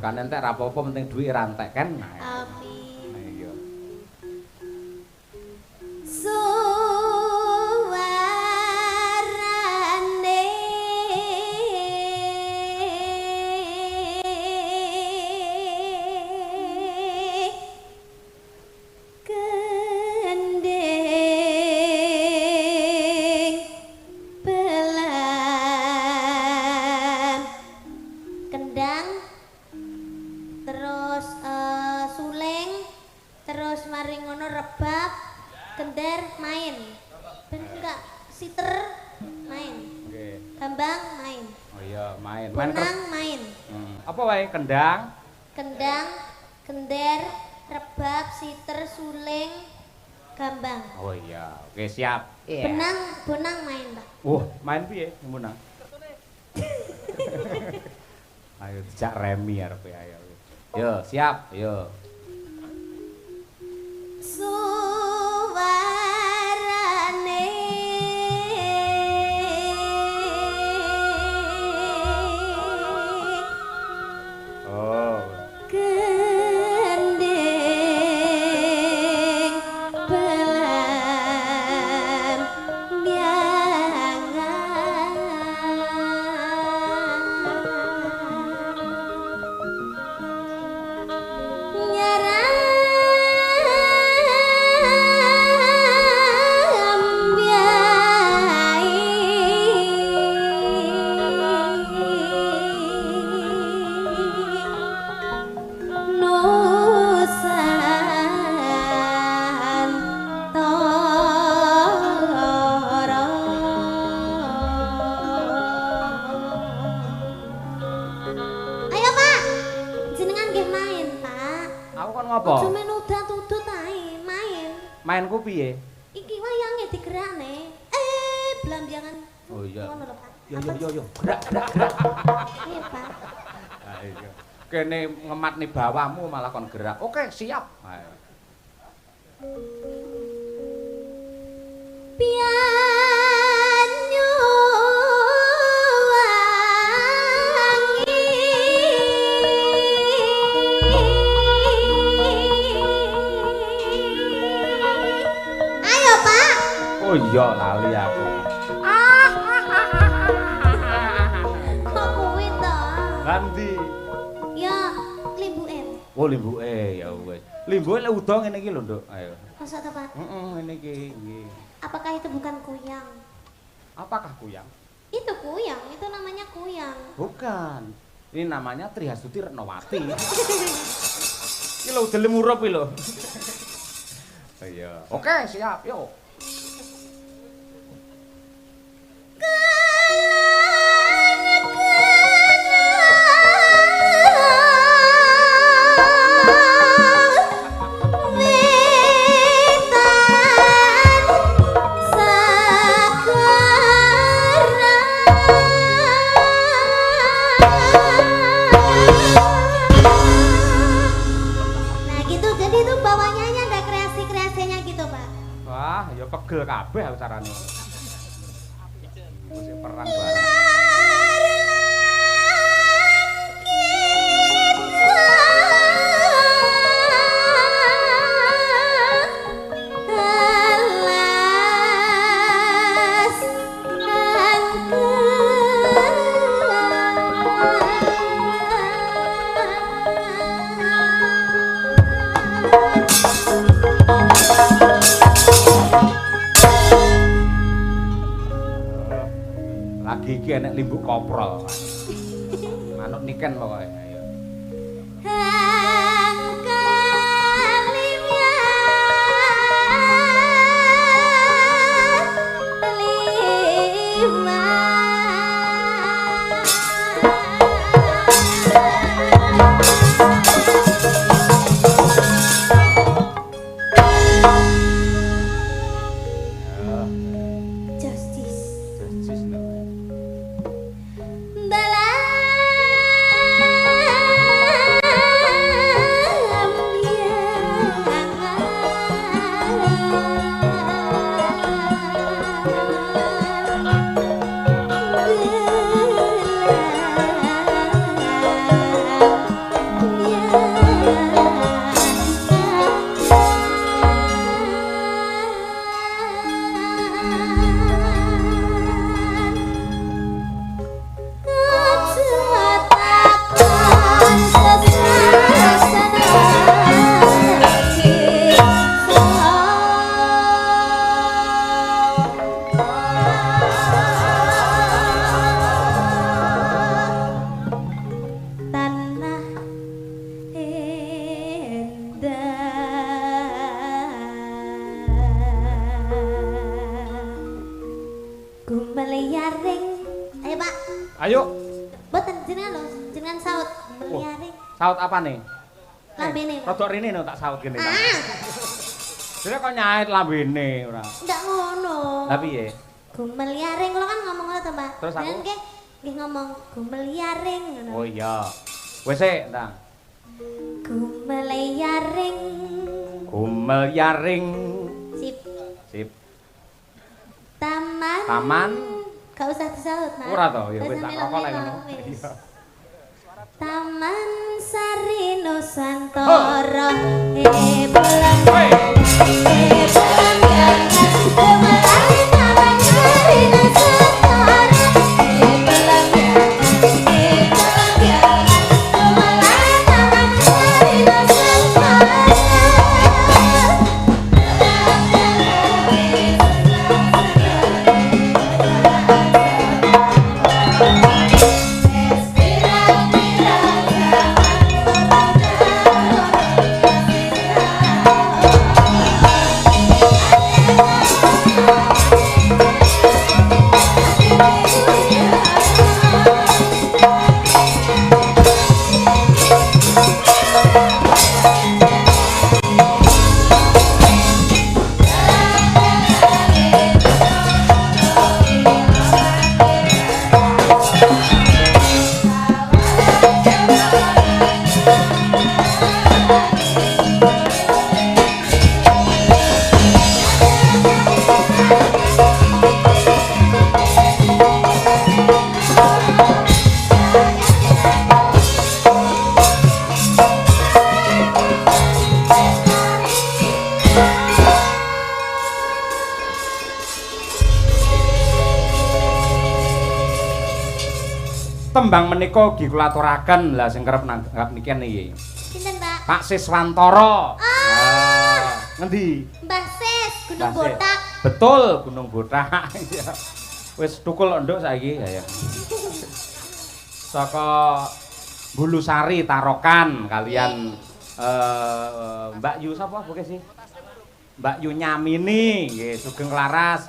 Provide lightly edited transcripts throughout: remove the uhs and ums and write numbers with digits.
barokah entek ra apa-apa penting duit ra entek kan. Amin. Iya. Suwarane gending belan kendang terus suling terus mari ngono rebab gender main ben enggak siter main Oke. gambang main Oh iya, main. benang main Apa wae kendang? kendang gender rebab siter suling gambang Oh iya. Oke, siap. Iya. benang main Pak. Main piye menang? Ayo dijak remi arepe ayo. Yo, siap. Yo. Suwarane Oh. gending belan Ayo Pak, jenengan nggih main Pak. Aku kon ngopo? Ojo men udat-udut ae, main. Mainku piye? Iki wayange digerakne. Belambiangan. Oh iya. Ngono lho Pak. Yo. Gerak. Iya Pak. Ayo. Kene ngemat nih bawahmu malah kon gerak. Oke, siap. Ayo. Pianyu wangi. Ayo Pak. Oh iya, lali aku. Kok kuwi to? Nanti. Ya limbuke. Oh, limbuke ya wis. Limbuke lek udo ngene iki lho, Nduk. Ayo. Masa to Pak? Ngene iki nggih. Apakah itu bukan kuyang? Apakah kuyang? Itu kuyang, itu namanya kuyang. Bukan. Ini namanya Trihasuti Retnowati. Iki lho udele murup iki lho. Iya. Oke, siap. Yuk. Nah gitu, jadi itu bawahnya ada kreasi-kreasinya gitu Pak. Wah, ya pegel kabeh aku carane. Wis perang bareng. Lagi iki enek limbuk koprol. Manut niken pokoke. Ayo. Justice no. Pak. Ayo. Boten jenengan lho, jenengan saut meliare. Saut apa nih? Lambene. Rodok rene no tak saut kene. Ah. Dene kok nyait lambene ora. Ndak ngono. Lah piye? Gumeliaring kula kan ngomong ngono to, Mbak. Terus aku? Nggih ngomong gumeliaring ngono. Oh iya. Wis sik, Ndang. Gumeliaring. Gumeliaring. Sip. Sip. Taman. Taman. Gak usah disaut, Mas. Ora to, ya wis tak rokok lek ngono. Iya. Taman Sari Nusantara. Bulan. Bulan gangan. Bulan Taman Sari Nusantara. Bulan gangan. Bulan gangan. Bulan Taman Sari Nusantara. Tembang menika ugi kula aturaken lah sing kerep nanggap niki niki. Pinten, Pak? Pak Siswantoro. Ah. Ngendi? Mbah Sis, Gunung Mbah Sis. Botak. Betul, Gunung Botak. Iya. Wis tukul nduk saiki ya. Saka Bulu Sari Tarokan kalian Mbak Yu sapa buke sih? Mbak Yu Nyamini nggih sugeng laras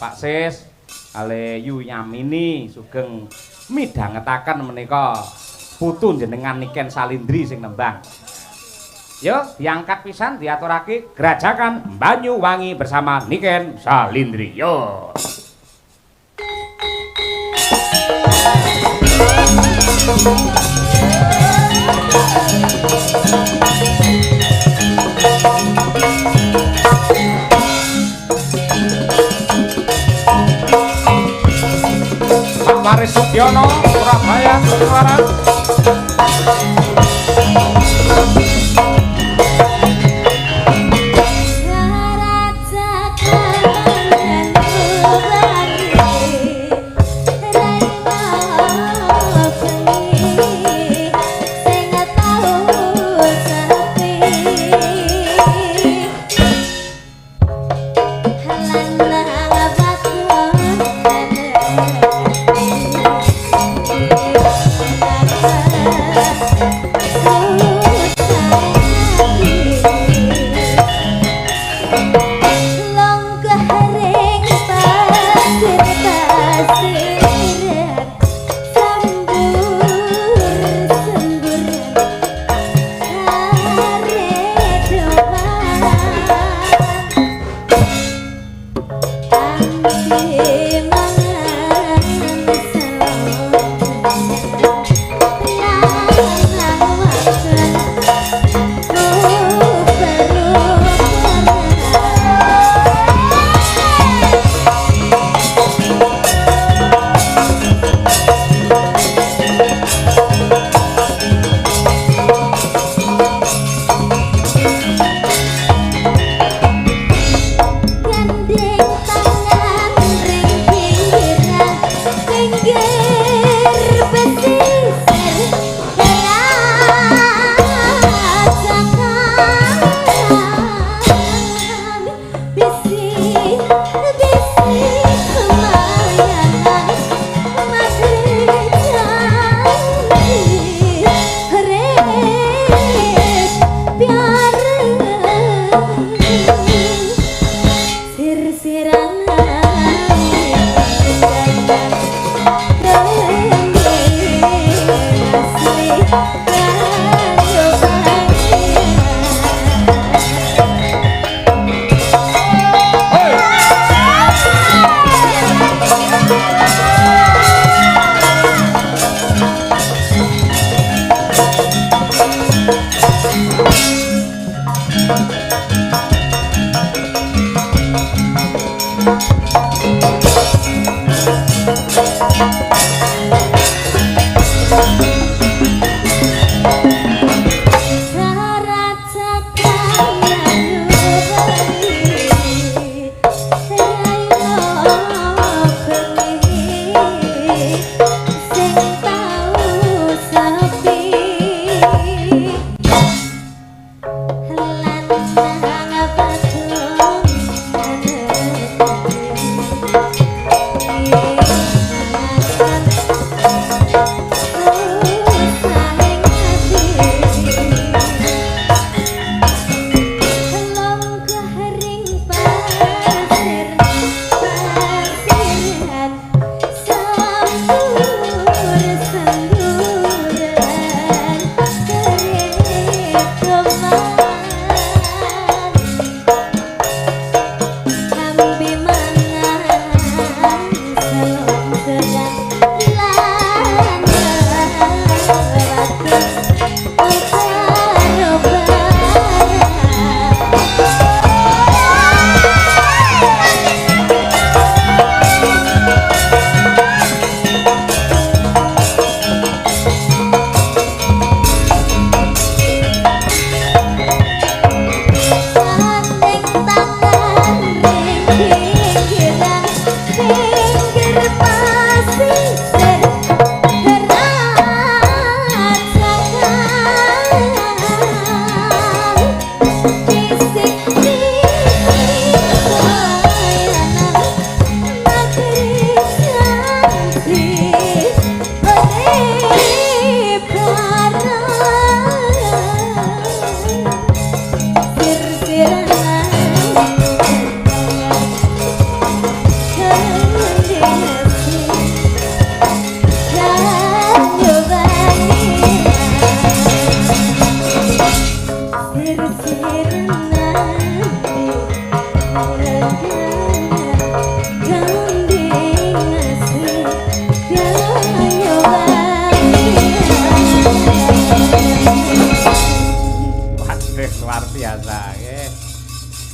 Pak Sis kali Yu Nyamini sugeng midhangetaken menika putu jenengan Niken Salindri sing nembang. Yo, diangkat pisan diaturake Gerajakan Banyuwangi bersama Niken Salindri. Yo. Pak Waris Sugiono, Surabaya, Suara. Halan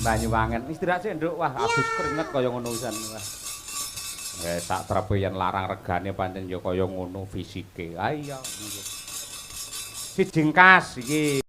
Banyuwangen istirahat sih nduk wah abis keringet kaya ngono pisan wah tak trepe yen larang regane pancen ya kaya ngono fisike ah iya siji kas iki